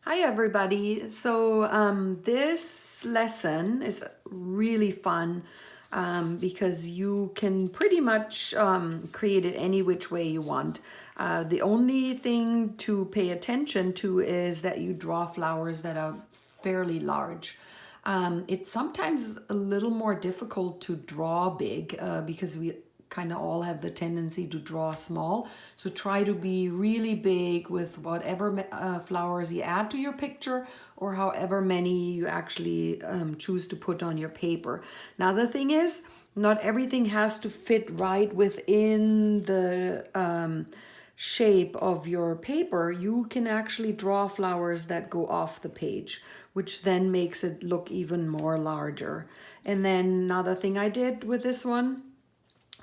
Hi everybody. This lesson is really fun because you can pretty much create it any which way you want. The only thing to pay attention to is that you draw flowers that are fairly large. It's sometimes a little more difficult to draw big because we kind of all have the tendency to draw small. So try to be really big with whatever flowers you add to your picture or however many you actually choose to put on your paper. Now the thing is, not everything has to fit right within the shape of your paper. You can actually draw flowers that go off the page, which then makes it look even more larger. And then another thing I did with this one,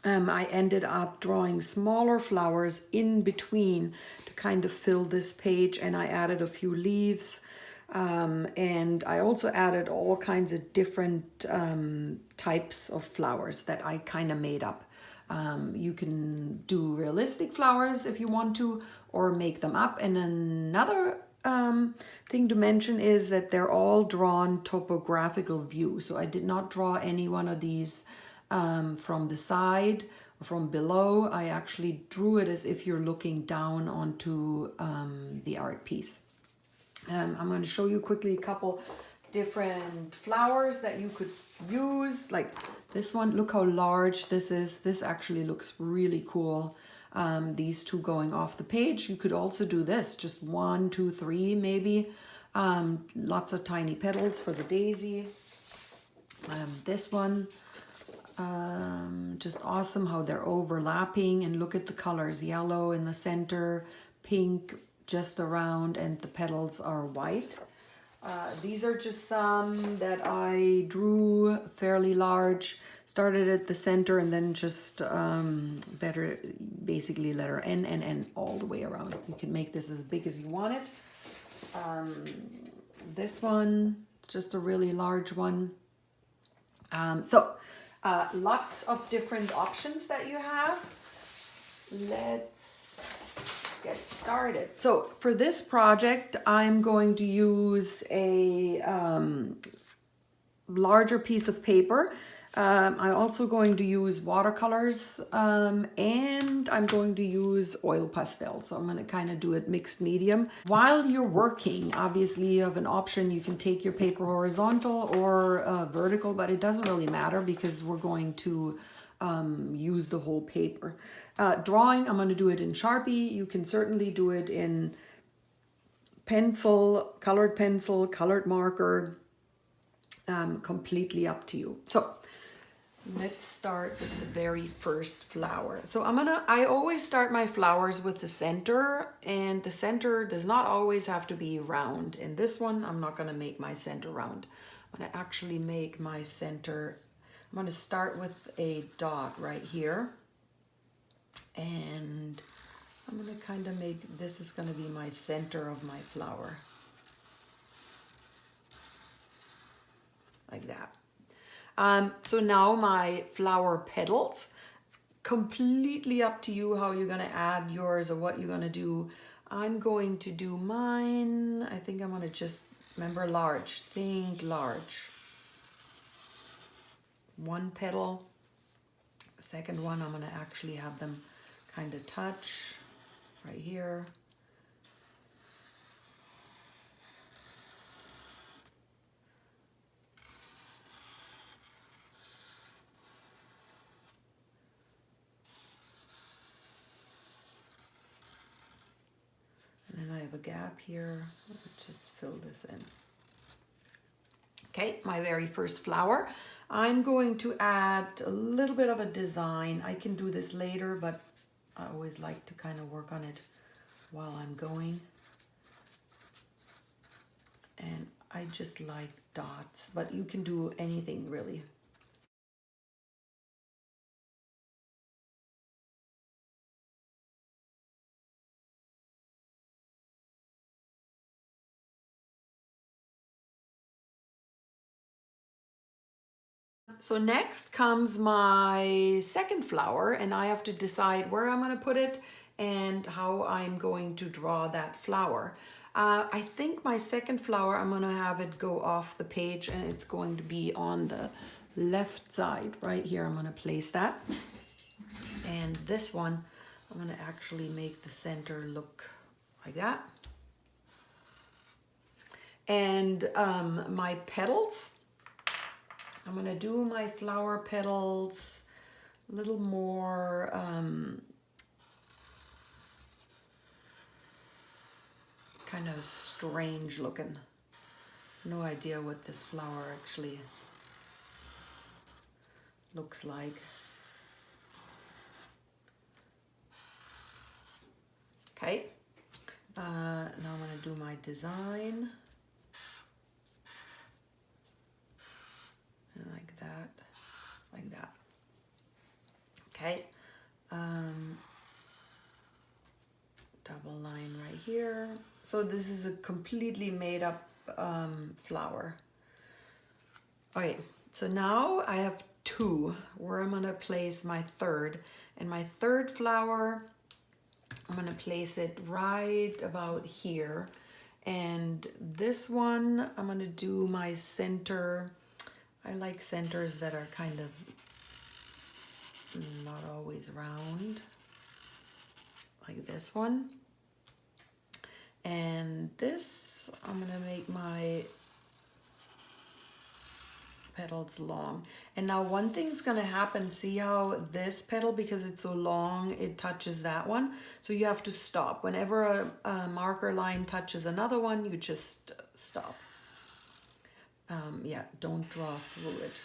I ended up drawing smaller flowers in between to kind of fill this page, and I added a few leaves. And I also added all kinds of different types of flowers that I kind of made up. You can do realistic flowers if you want to, or make them up. And another thing to mention is that they're all drawn topographical view. So I did not draw any one of these from the side or from below. I actually drew it as if you're looking down onto the art piece. I'm going to show you quickly a couple different flowers that you could use. Like this one, look how large this is. This actually looks really cool. These two going off the page. You could also do this, just 1, 2, 3 maybe. Lots of tiny petals for the daisy. This one, just awesome how they're overlapping, and look at the colors, yellow in the center, pink just around, and the petals are white. These are just some that I drew fairly large, started at the center and then just basically letter N all the way around. You can make this as big as you want it. This one, just a really large one. Lots of different options that you have. Let's get started. So for this project, I'm going to use a larger piece of paper. I'm also going to use watercolors and I'm going to use oil pastel. So I'm going to kind of do it mixed medium. While you're working, obviously you have an option. You can take your paper horizontal or vertical, but it doesn't really matter because we're going to use the whole paper. Drawing, I'm going to do it in Sharpie. You can certainly do it in pencil, colored marker, completely up to you. So let's start with the very first flower. So I always start my flowers with the center, and the center does not always have to be round. In this one, I'm not going to make my center round. I'm going to actually make my center, I'm going to start with a dot right here. And I'm going to kind of make, this is going to be my center of my flower. Like that. So now my flower petals, completely up to you how you're going to add yours or what you're going to do. I'm going to do mine. I think I'm going to just, remember large, think large. One petal. Second one, I'm going to actually have them kind of touch right here. And then I have a gap here. Let's just fill this in. Okay, my very first flower. I'm going to add a little bit of a design. I can do this later, but I always like to kind of work on it while I'm going. And I just like dots, but you can do anything really. So next comes my second flower, and I have to decide where I'm going to put it and how I'm going to draw that flower. I think my second flower, I'm gonna have it go off the page, and it's going to be on the left side right here. I'm gonna place that. And this one, I'm gonna actually make the center look like that. And my petals, I'm gonna do my flower petals a little more kind of strange looking. No idea what this flower actually looks like. Okay, now I'm gonna do my design. And like that, like that. Okay, double line right here. So this is a completely made up flower. Okay, so now I have two where I'm gonna place my third. And my third flower, I'm gonna place it right about here. And this one, I'm gonna do my center. I like centers that are kind of not always round, like this one. And this, I'm gonna make my petals long. And now one thing's gonna happen, see how this petal, because it's so long, it touches that one. So you have to stop. Whenever a marker line touches another one, you just stop. Yeah, don't draw through it.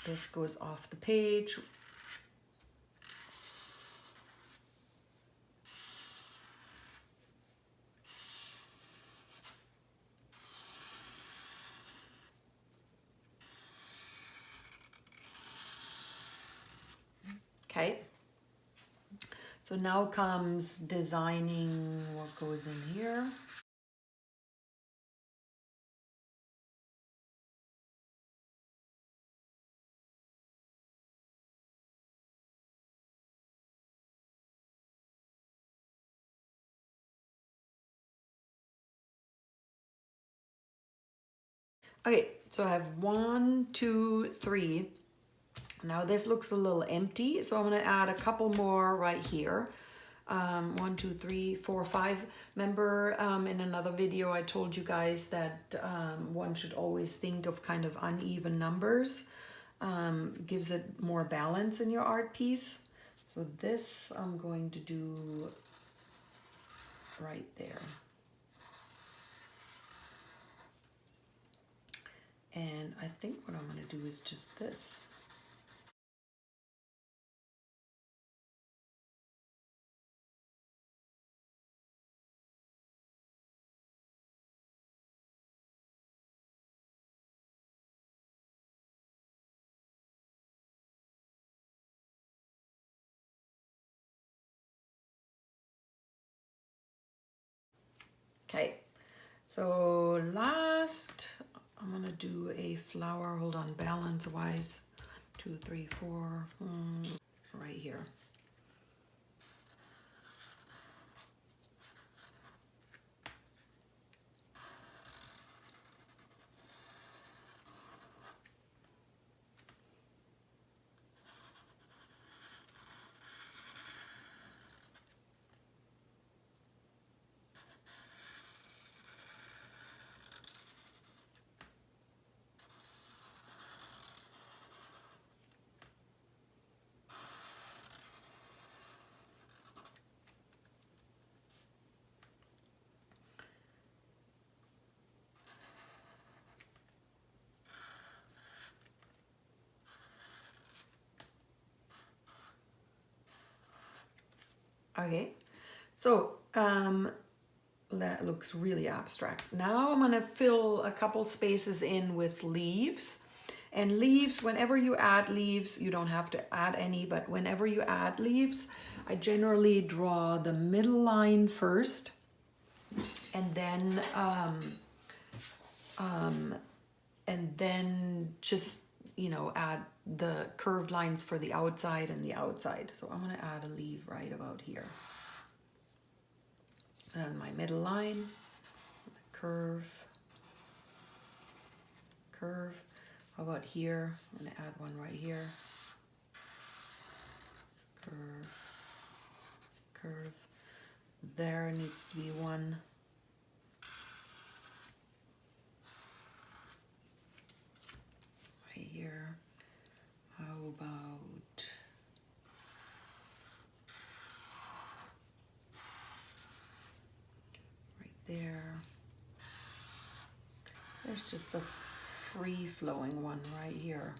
This goes off the page. Okay. So now comes designing what goes in here. Okay, so I have 1, 2, 3. Now this looks a little empty, so I'm gonna add a couple more right here. 1, 2, 3, 4, 5. Remember in another video I told you guys that one should always think of kind of uneven numbers. Gives it more balance in your art piece. So this I'm going to do right there. And I think what I'm gonna do is just this. Okay, so last, I'm gonna do a flower, hold on, balance wise, 2, 3, 4, right here. Okay, so that looks really abstract. Now I'm gonna fill a couple spaces in with leaves. And leaves, whenever you add leaves, you don't have to add any, but whenever you add leaves, I generally draw the middle line first, and then just, you know, add the curved lines for the outside and the outside. So I'm going to add a leaf right about here. And my middle line, curve, curve. How about here? I'm going to add one right here. Curve, curve. There needs to be one. Right here. How about right there? There's just the free flowing one right here.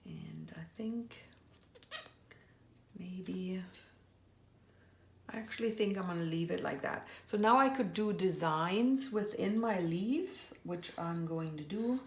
And I think maybe, I actually think I'm going to leave it like that. So now I could do designs within my leaves, which I'm going to do.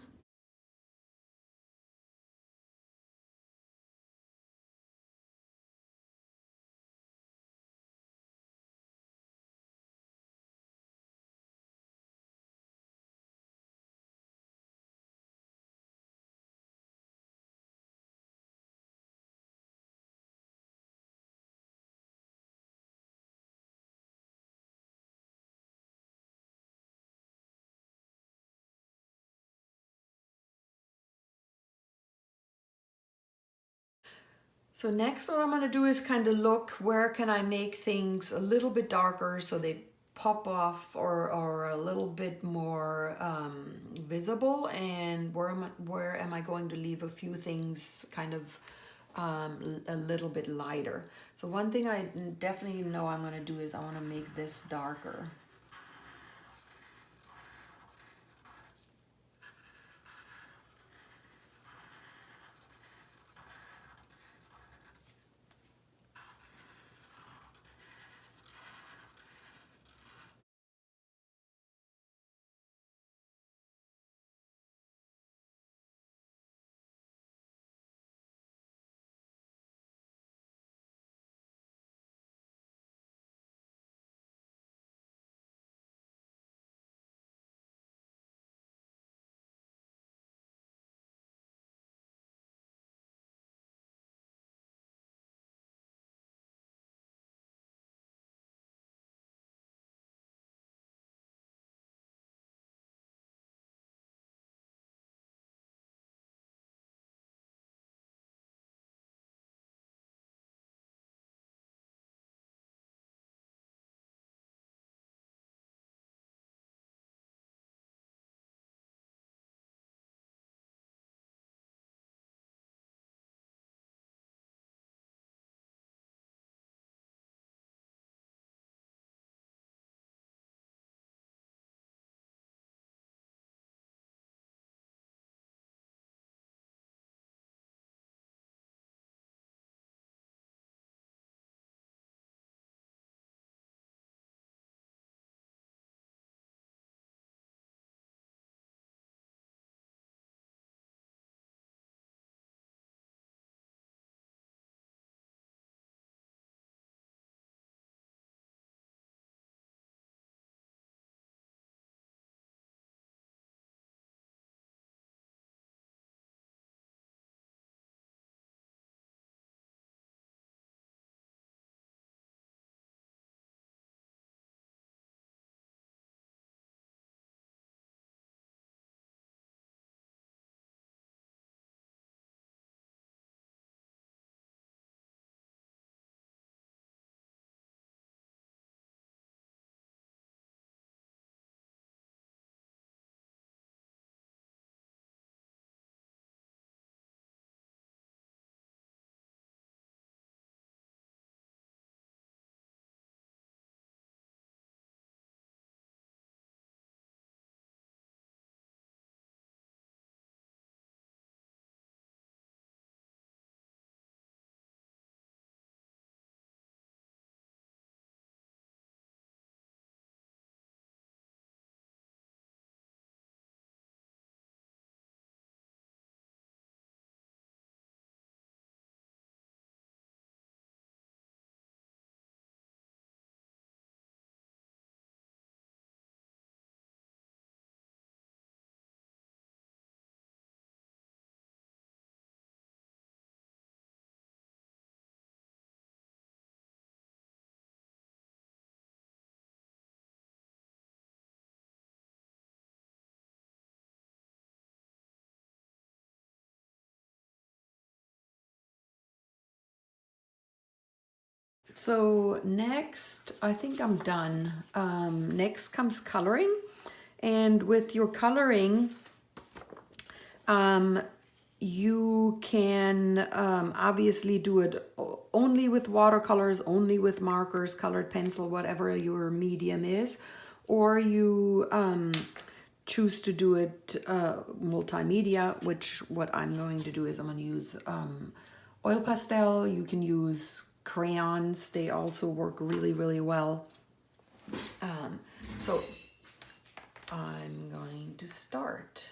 So next what I'm going to do is kind of look where can I make things a little bit darker so they pop off or a little bit more visible, and where am I going to leave a few things kind of a little bit lighter. So one thing I definitely know I'm going to do is I want to make this darker. So next, I think I'm done. Next comes coloring. And with your coloring, you can obviously do it only with watercolors, only with markers, colored pencil, whatever your medium is, or you choose to do it multimedia, which what I'm going to do is I'm going to use oil pastel. You can use crayons. They also work really, really well. So I'm going to start.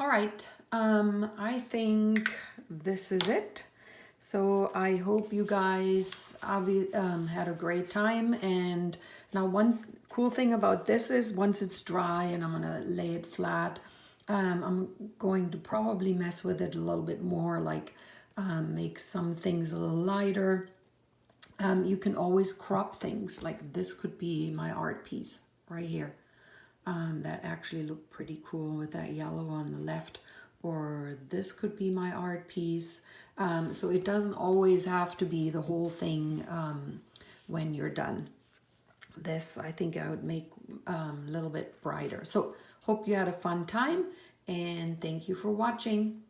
All right, I think this is it. So I hope you guys had a great time. And now one cool thing about this is once it's dry and I'm gonna lay it flat, I'm going to probably mess with it a little bit more, like make some things a little lighter. You can always crop things, like this could be my art piece right here. That actually looked pretty cool with that yellow on the left, or this could be my art piece. So it doesn't always have to be the whole thing when you're done. This I think I would make a little bit brighter. So hope you had a fun time and thank you for watching.